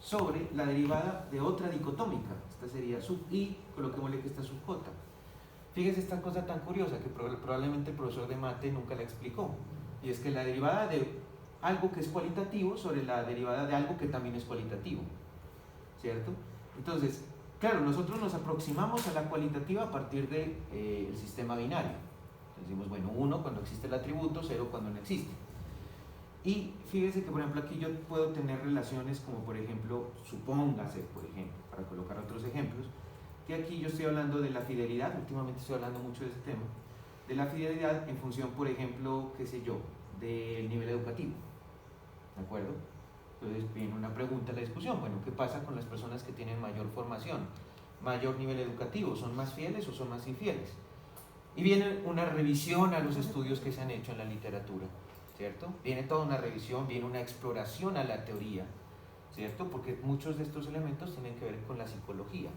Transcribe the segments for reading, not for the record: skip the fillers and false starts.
sobre la derivada de otra dicotómica. Esta sería sub i, coloquémosle que esta es sub j. Fíjese esta cosa tan curiosa que probablemente el profesor de mate nunca la explicó, y es que la derivada de algo que es cualitativo sobre la derivada de algo que también es cualitativo, ¿cierto? Entonces, claro, nosotros nos aproximamos a la cualitativa a partir del sistema binario. Entonces decimos, bueno, 1 cuando existe el atributo, 0 cuando no existe. Y fíjese que, por ejemplo, aquí yo puedo tener relaciones como, por ejemplo, supóngase, por ejemplo, para colocar otros ejemplos, que aquí yo estoy hablando de la fidelidad, últimamente estoy hablando mucho de ese tema, de la fidelidad en función, por ejemplo, qué sé yo, del nivel educativo, ¿de acuerdo? Entonces viene una pregunta a la discusión, bueno, ¿qué pasa con las personas que tienen mayor formación, mayor nivel educativo? ¿Son más fieles o son más infieles? Y viene una revisión a los estudios que se han hecho en la literatura, ¿cierto? Viene toda una revisión, viene una exploración a la teoría, ¿cierto? Porque muchos de estos elementos tienen que ver con la psicología.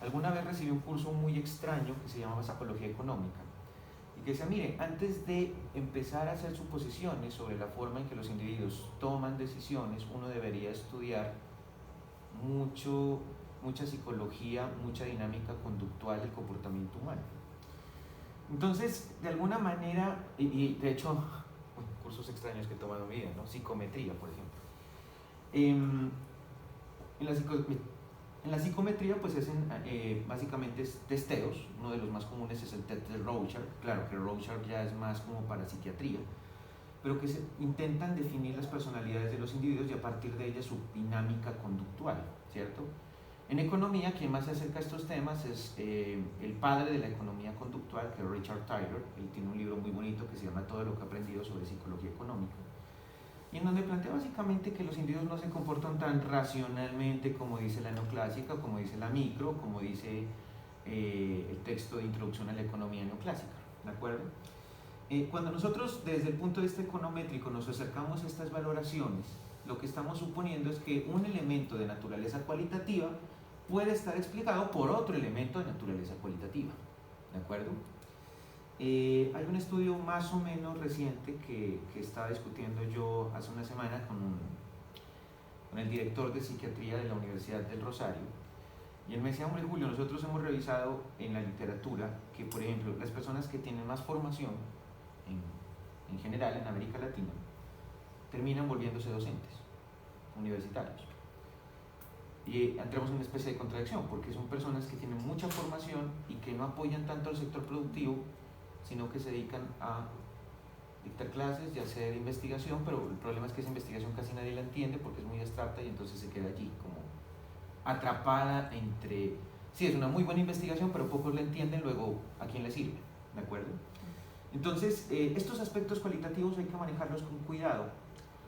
Alguna vez recibí un curso muy extraño que se llamaba Psicología Económica, y que decía, mire, antes de empezar a hacer suposiciones sobre la forma en que los individuos toman decisiones, uno debería estudiar mucha psicología, mucha dinámica conductual del comportamiento humano. Entonces, de alguna manera, y de hecho, cursos extraños que he tomado en mi vida, ¿no? Psicometría, por ejemplo. En la psicometría pues hacen básicamente testeos. Uno de los más comunes es el test de Rorschach. Claro que Rorschach ya es más como para psiquiatría, pero que se intentan definir las personalidades de los individuos y a partir de ellas su dinámica conductual, ¿cierto? En economía, quien más se acerca a estos temas es el padre de la economía conductual, que es Richard Thaler. Él tiene un libro muy bonito que se llama Todo lo que he aprendido sobre psicología económica, y en donde plantea básicamente que los individuos no se comportan tan racionalmente como dice la neoclásica, como dice la micro, como dice el texto de introducción a la economía neoclásica, ¿de acuerdo? Cuando nosotros desde el punto de vista econométrico nos acercamos a estas valoraciones, lo que estamos suponiendo es que un elemento de naturaleza cualitativa puede estar explicado por otro elemento de naturaleza cualitativa, ¿de acuerdo? Hay un estudio más o menos reciente que estaba discutiendo yo hace una semana con el director de psiquiatría de la Universidad del Rosario, y él me decía, hombre Julio, nosotros hemos revisado en la literatura que, por ejemplo, las personas que tienen más formación en general en América Latina terminan volviéndose docentes universitarios. Y entramos en una especie de contradicción, porque son personas que tienen mucha formación y que no apoyan tanto al sector productivo, sino que se dedican a dictar clases y hacer investigación, pero el problema es que esa investigación casi nadie la entiende porque es muy abstracta y entonces se queda allí como atrapada entre, sí, es una muy buena investigación, pero pocos la entienden, luego ¿a quién le sirve? ¿De acuerdo? Entonces, estos aspectos cualitativos hay que manejarlos con cuidado,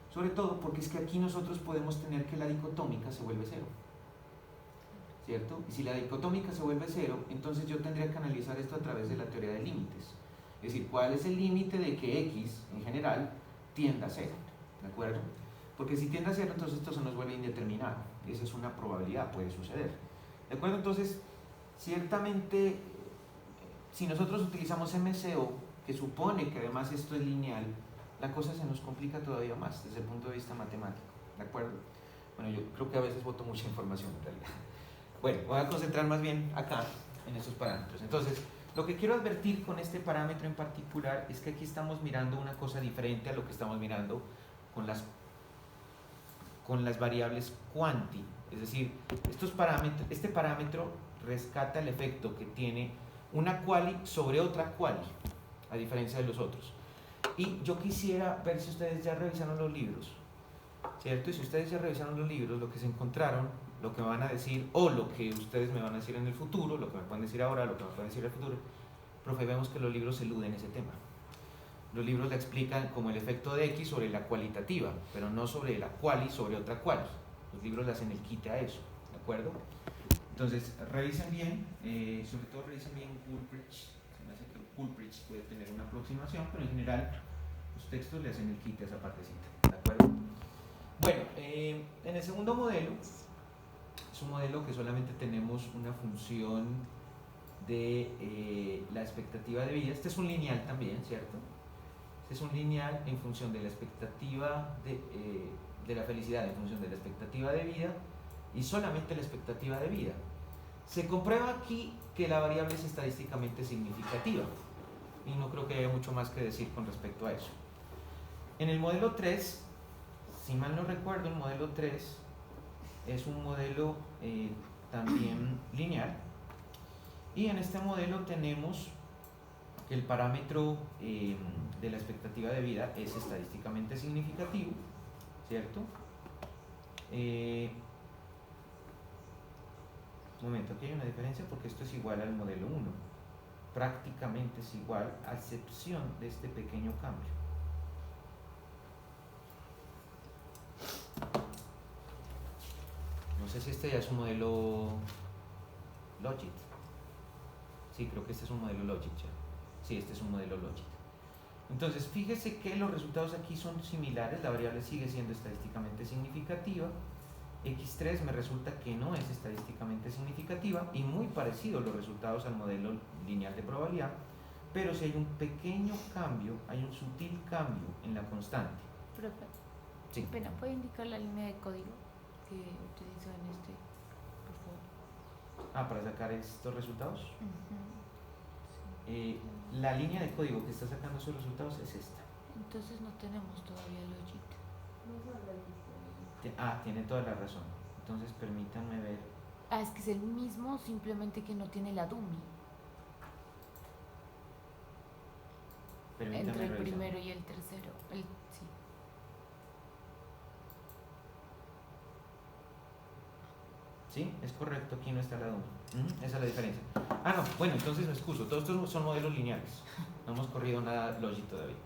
sobre todo porque es que aquí nosotros podemos tener que la dicotómica se vuelve cero, ¿cierto? Y si la dicotómica se vuelve cero, entonces yo tendría que analizar esto a través de la teoría de límites. Es decir, ¿cuál es el límite de que X, en general, tienda a cero? ¿De acuerdo? Porque si tiende a cero, entonces esto se nos vuelve indeterminado. Esa es una probabilidad, puede suceder. ¿De acuerdo? Entonces, ciertamente, si nosotros utilizamos MCO, que supone que además esto es lineal, la cosa se nos complica todavía más desde el punto de vista matemático. ¿De acuerdo? Bueno, yo creo que a veces boto mucha información en realidad. Bueno, voy a concentrar más bien acá en estos parámetros. Entonces, lo que quiero advertir con este parámetro en particular es que aquí estamos mirando una cosa diferente a lo que estamos mirando con las variables cuanti. Es decir, este parámetro rescata el efecto que tiene una quali sobre otra quali, a diferencia de los otros. Y yo quisiera ver si ustedes ya revisaron los libros, ¿cierto? Y si ustedes ya revisaron los libros, lo que se encontraron, lo que me van a decir, o lo que ustedes me van a decir en el futuro, lo que me pueden decir ahora, lo que me pueden decir en el futuro, profe, vemos que los libros eluden ese tema. Los libros la explican como el efecto de X sobre la cualitativa, pero no sobre la quali sobre otra quali. Los libros le hacen el quite a eso, ¿de acuerdo? Entonces, revisen bien, sobre todo revisen bien Ulbricht. Se me hace que Ulbricht puede tener una aproximación, pero en general los textos le hacen el quite a esa partecita, ¿de acuerdo? Bueno, en el segundo modelo, es un modelo que solamente tenemos una función de la expectativa de vida. Este es un lineal también, ¿cierto? Este es un lineal en función de la expectativa de la felicidad, en función de la expectativa de vida y solamente la expectativa de vida. Se comprueba aquí que la variable es estadísticamente significativa y no creo que haya mucho más que decir con respecto a eso. En el modelo 3, si mal no recuerdo, el modelo 3 es un modelo también lineal, y en este modelo tenemos que el parámetro de la expectativa de vida es estadísticamente significativo, ¿cierto? Un momento, aquí hay una diferencia porque esto es igual al modelo 1, prácticamente es igual a excepción de este pequeño cambio. No sé si este ya es un modelo Logit. Sí, creo que este es un modelo Logit ya. Sí, este es un modelo Logit. Entonces, fíjese que los resultados aquí son similares, la variable sigue siendo estadísticamente significativa. X3 me resulta que no es estadísticamente significativa y muy parecido los resultados al modelo lineal de probabilidad, pero si hay un pequeño cambio, hay un sutil cambio en la constante. Profe, Sí. pena, ¿puede indicar la línea de código que utiliza en este, por favor? Ah, para sacar estos resultados. Sí. La línea de código que está sacando esos resultados es esta. Entonces no tenemos todavía Logit. Tiene toda la razón. Entonces permítanme ver. Es que es el mismo, simplemente que no tiene la dummy. Permítanme Entre el revisar. primero y el tercero. Sí. Sí, es correcto, aquí no está la dummy. Esa es la diferencia. No, bueno, entonces me excuso. Todos estos son modelos lineales. No hemos corrido nada Logit todavía.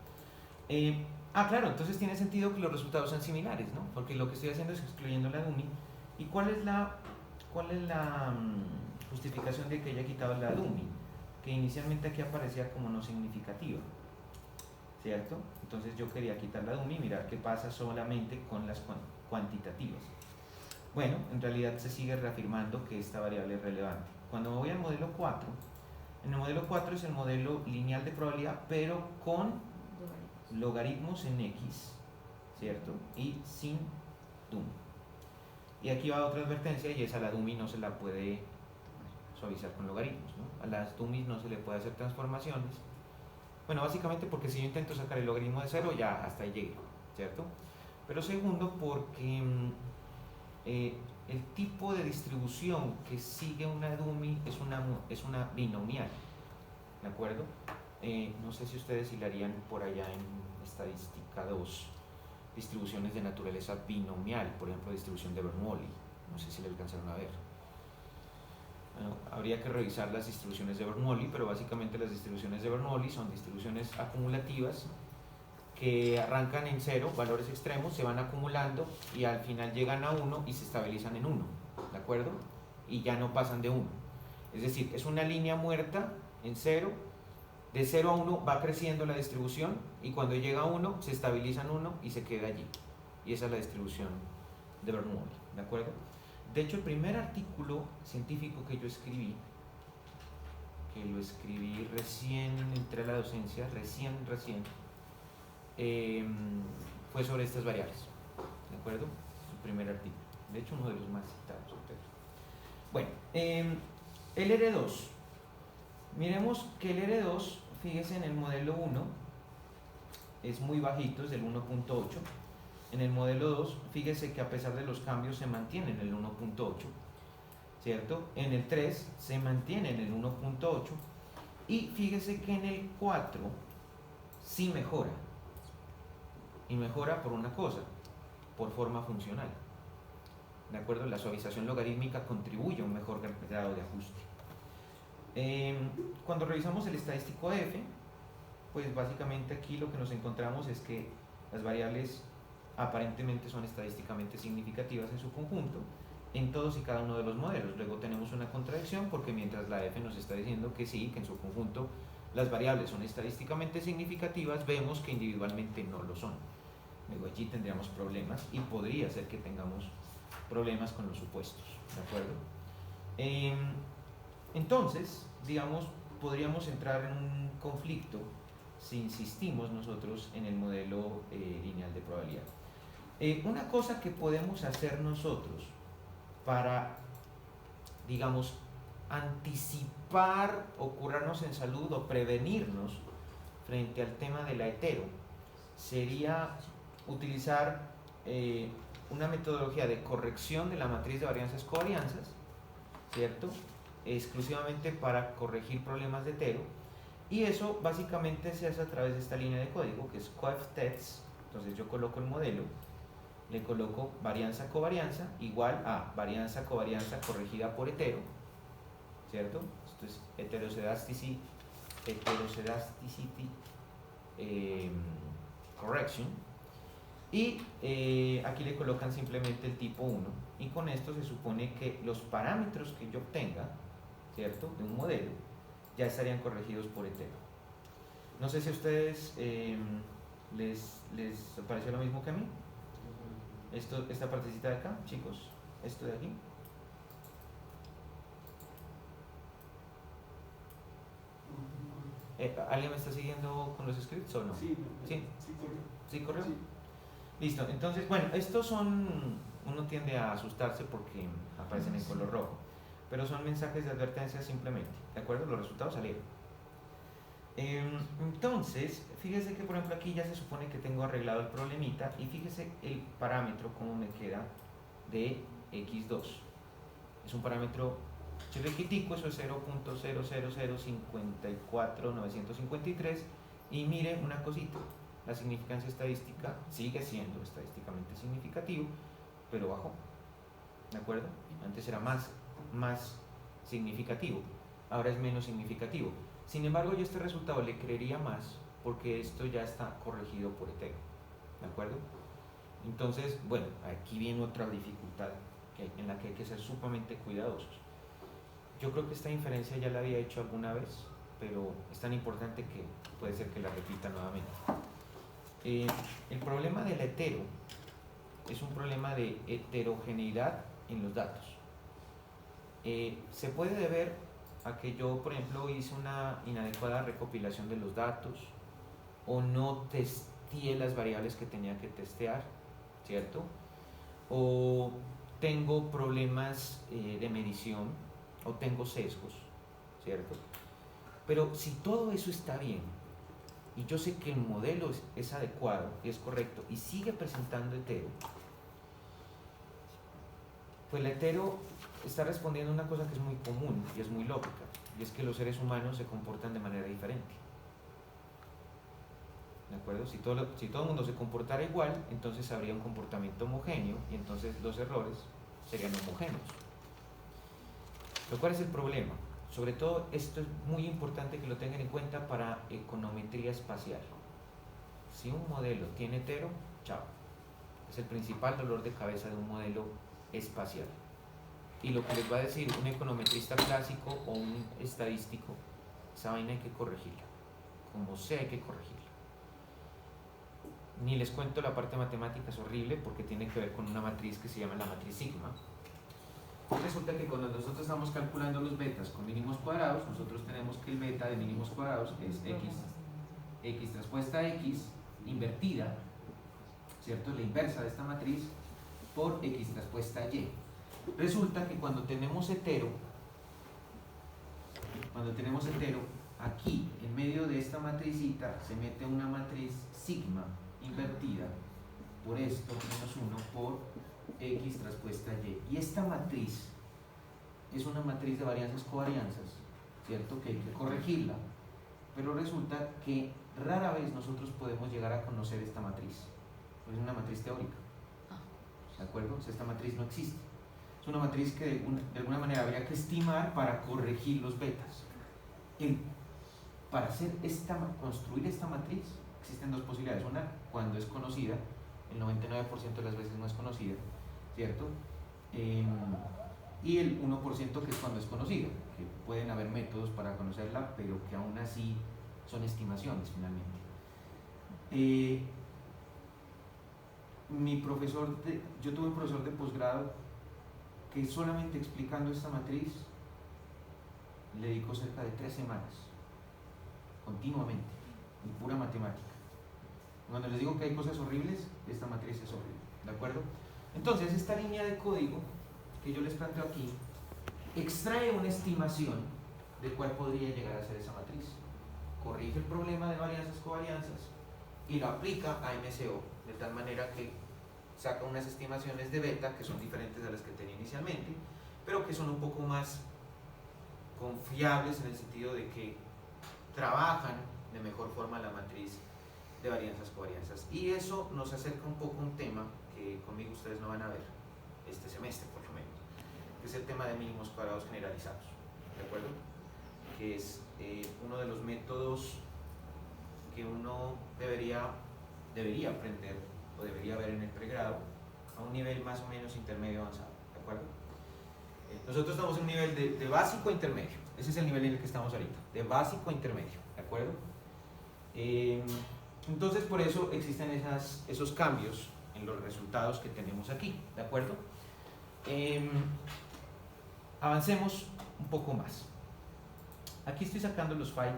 Claro, entonces tiene sentido que los resultados sean similares, ¿no? Porque lo que estoy haciendo es excluyendo la dummy. ¿Y cuál es la justificación de que haya quitado la dummy? Que inicialmente aquí aparecía como no significativa, ¿cierto? Entonces yo quería quitar la dummy y mirar qué pasa solamente con las cuantitativas. Bueno, en realidad se sigue reafirmando que esta variable es relevante. Cuando me voy al modelo 4, en el modelo 4 es el modelo lineal de probabilidad, pero con logaritmos en X, ¿cierto? Y sin dummy. Y aquí va otra advertencia, y es a la dummy no se la puede suavizar con logaritmos, ¿no? A las dummies no se le puede hacer transformaciones. Bueno, básicamente porque si yo intento sacar el logaritmo de 0, ya hasta ahí llegué, ¿cierto? Pero segundo, porque el tipo de distribución que sigue una dummy es una binomial, ¿de acuerdo? No sé si ustedes hilarían por allá en estadística 2 distribuciones de naturaleza binomial, por ejemplo distribución de Bernoulli, no sé si le alcanzaron a ver. Bueno, habría que revisar las distribuciones de Bernoulli, pero básicamente las distribuciones de Bernoulli son distribuciones acumulativas que arrancan en 0, valores extremos, se van acumulando y al final llegan a 1 y se estabilizan en 1, ¿de acuerdo? Y ya no pasan de 1. Es decir, es una línea muerta en 0. De 0 a 1 va creciendo la distribución y cuando llega a 1 se estabiliza en 1 y se queda allí. Y esa es la distribución de Bernoulli, ¿de acuerdo? De hecho, el primer artículo científico que yo escribí, que lo escribí recién entré a la docencia, recién, fue sobre estas variables, ¿de acuerdo? El primer artículo, de hecho uno de los más citados. Bueno, el R2. Miremos que el R2, fíjese en el modelo 1, es muy bajito, es del 1.8. En el modelo 2, fíjese que a pesar de los cambios se mantiene en el 1.8, ¿cierto? En el 3 se mantiene en el 1.8 y fíjese que en el 4 sí mejora. Y mejora por una cosa, por forma funcional. ¿De acuerdo? La suavización logarítmica contribuye a un mejor grado de ajuste. Cuando revisamos el estadístico F, pues básicamente aquí lo que nos encontramos es que las variables aparentemente son estadísticamente significativas en su conjunto en todos y cada uno de los modelos. Luego tenemos una contradicción porque mientras la F nos está diciendo que sí, que en su conjunto las variables son estadísticamente significativas, vemos que individualmente no lo son. Luego allí tendríamos problemas y podría ser que tengamos problemas con los supuestos, ¿de acuerdo? Entonces, digamos, podríamos entrar en un conflicto si insistimos nosotros en el modelo lineal de probabilidad. Una cosa que podemos hacer nosotros para, digamos, anticipar o curarnos en salud o prevenirnos frente al tema de la hetero, sería utilizar una metodología de corrección de la matriz de varianzas covarianzas, ¿cierto? Exclusivamente para corregir problemas de hetero, y eso básicamente se hace a través de esta línea de código que es coef_tets. Entonces yo coloco el modelo, le coloco varianza covarianza igual a varianza covarianza corregida por hetero, ¿cierto? Esto es heteroscedasticity correction, y aquí le colocan simplemente el tipo 1, y con esto se supone que los parámetros que yo obtenga, ¿cierto?, de un modelo ya estarían corregidos por hetero. No sé si a ustedes les pareció lo mismo que a mí. Esta partecita de acá, chicos, esto de aquí. ¿Alguien me está siguiendo con los scripts o no? Sí, ¿Sí? ¿Sí corrió? Sí. Listo, entonces, bueno, estos son, uno tiende a asustarse porque aparecen en color rojo, pero son mensajes de advertencia simplemente, ¿de acuerdo? Los resultados salieron. Entonces, fíjese que por ejemplo aquí ya se supone que tengo arreglado el problemita, y fíjese el parámetro como me queda de x2. Es un parámetro chiquitico, eso es 0.00054953, y mire una cosita, la significancia estadística sigue siendo estadísticamente significativo, pero bajó, ¿de acuerdo? Antes era más significativo, ahora es menos significativo. Sin embargo, yo este resultado le creería más porque esto ya está corregido por hetero, ¿de acuerdo? Entonces, bueno, aquí viene otra dificultad en la que hay que ser sumamente cuidadosos. Yo creo que esta inferencia ya la había hecho alguna vez, pero es tan importante que puede ser que la repita nuevamente. El problema del hetero es un problema de heterogeneidad en los datos. Se puede deber a que yo, por ejemplo, hice una inadecuada recopilación de los datos, o no testé las variables que tenía que testear, ¿cierto? O tengo problemas de medición, o tengo sesgos, ¿cierto? Pero si todo eso está bien, y yo sé que el modelo es adecuado, es correcto, y sigue presentando hetero, pues el hetero está respondiendo a una cosa que es muy común y es muy lógica, y es que los seres humanos se comportan de manera diferente. ¿De acuerdo? Si todo el mundo se comportara igual, entonces habría un comportamiento homogéneo, y entonces los errores serían homogéneos. ¿Pero cuál es el problema? Sobre todo, esto es muy importante que lo tengan en cuenta para econometría espacial. Si un modelo tiene hetero, chao. Es el principal dolor de cabeza de un modelo espacial. Y lo que les va a decir un econometrista clásico o un estadístico, esa vaina hay que corregirla. Como sea, hay que corregirla. Ni les cuento la parte matemática, es horrible porque tiene que ver con una matriz que se llama la matriz sigma. Resulta que cuando nosotros estamos calculando los betas con mínimos cuadrados, nosotros tenemos que el beta de mínimos cuadrados es x transpuesta x invertida, ¿cierto? La inversa de esta matriz por x transpuesta y. Resulta que cuando tenemos hetero, aquí en medio de esta matricita se mete una matriz sigma invertida por esto menos 1 por x transpuesta y. Y esta matriz es una matriz de varianzas covarianzas, ¿cierto? Que hay que corregirla, pero resulta que rara vez nosotros podemos llegar a conocer esta matriz. Es una matriz teórica, ¿de acuerdo? O sea, esta matriz no existe. Es una matriz que de alguna manera habría que estimar para corregir los betas. Para construir esta matriz existen dos posibilidades. Una, cuando es conocida, el 99% de las veces no es conocida, ¿cierto? Y el 1% que es cuando es conocida, que pueden haber métodos para conocerla, pero que aún así son estimaciones finalmente. Yo tuve un profesor de posgrado que solamente explicando esta matriz le dedicó cerca de 3 semanas, continuamente, en pura matemática. Cuando les digo que hay cosas horribles, esta matriz es horrible, ¿de acuerdo? Entonces, esta línea de código que yo les planteo aquí extrae una estimación de cuál podría llegar a ser esa matriz, corrige el problema de varianzas covarianzas y lo aplica a MCO de tal manera que saca unas estimaciones de beta que son diferentes a las que tenía inicialmente, pero que son un poco más confiables en el sentido de que trabajan de mejor forma la matriz de varianzas covarianzas, y eso nos acerca un poco a un tema que conmigo ustedes no van a ver este semestre por lo menos, que es el tema de mínimos cuadrados generalizados, ¿de acuerdo? Que es uno de los métodos que uno debería aprender o debería ver en el pregrado a un nivel más o menos intermedio avanzado, ¿de acuerdo? Nosotros estamos en un nivel de básico a intermedio, ese es el nivel en el que estamos ahorita, de básico a intermedio, ¿de acuerdo? Entonces por eso existen esos cambios en los resultados que tenemos aquí, ¿de acuerdo? Avancemos un poco más. Aquí estoy sacando los phi